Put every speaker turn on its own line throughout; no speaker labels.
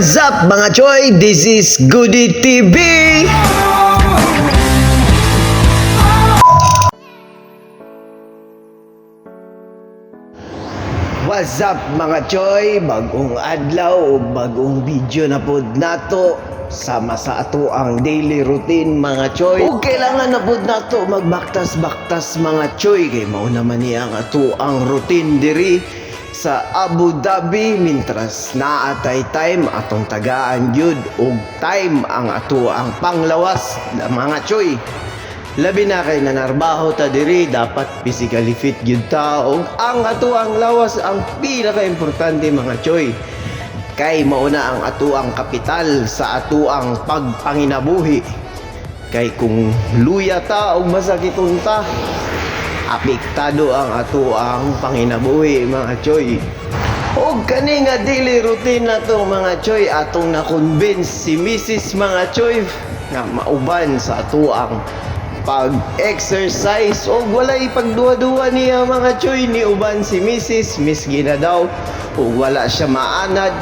What's up mga choy? This is Goody TV! What's up mga choy? Bagong adlaw o bagong video na pod nato sama sa ato ang daily routine mga choy. O kailangan na pod nato magbaktas-baktas mga choy kay mao naman niya ang ato ang routine diri sa Abu Dhabi mintras naatay time atong tagaan gyud og time ang ato ang panglawas mga choy. Labi na kay nanarbaho ta diri dapat physically fit gyud ta og ang ato ang lawas ang pinaka-importante mga choy. Kay mao na ang ato ang kapital sa ato ang pagpanginabuhi. Kay kung luya ta og masakiton ta, apektado ang ato ang panginabuhi mga choy. Og kani nga daily routine nato mga choy atong na-convince si Mrs. mga choy nga mauban sa ato ang pag-exercise og walay pagduwa-duwa niya mga choy ni uban si Mrs. Miss gina daw og wala siya maanad.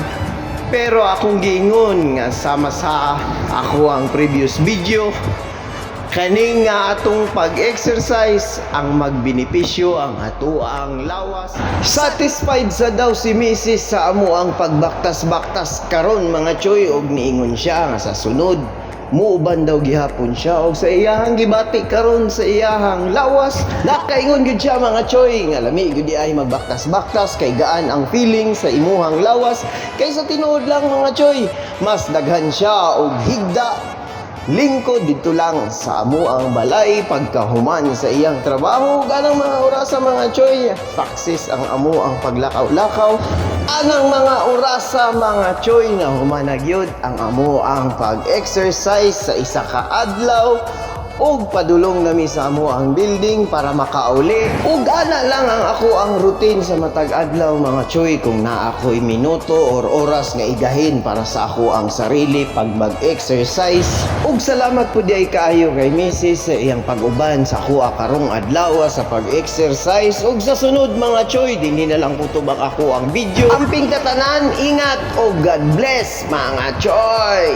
Pero akong giingon nga sama sa ako ang previous video kani nga atong pag-exercise ang magbenepisyo ang ato ang lawas. Satisfied sa daw si Mrs. sa amo ang pagbaktas-baktas karon mga choy og niingon siya nga sa sunod muuban daw gihapon siya og sa iyahang gibati karon sa iyahang lawas nakaingon gyud siya mga choy nga lami gyud ay magbaktas-baktas kay gaan ang feeling sa imuhang lawas kaysa tinuod lang mga choy. Mas daghan siya og higda lingkod dito lang sa amo ang balay pagkahuman sa iyang trabaho ganang mga oras sa mga choy. Success ang amo ang paglakaw-lakaw anang mga oras sa mga choy nga humanagyod ang amo ang pag-exercise sa isa ka adlaw og padulong nami sa amo ang building para makauli ug ana lang ang ako ang routine sa matag adlaw mga choy kung naa ako'y minuto or oras nga igahin para sa ako ang sarili pag mag-exercise. Ug salamat po di ay kaayo kay Mrs. sa iyang pag-uban sa ako karong adlaw sa pag-exercise ug sa sunod mga choy dinhi na lang kutubak ako ang video. Amping katanan, ingat o God bless mga choy.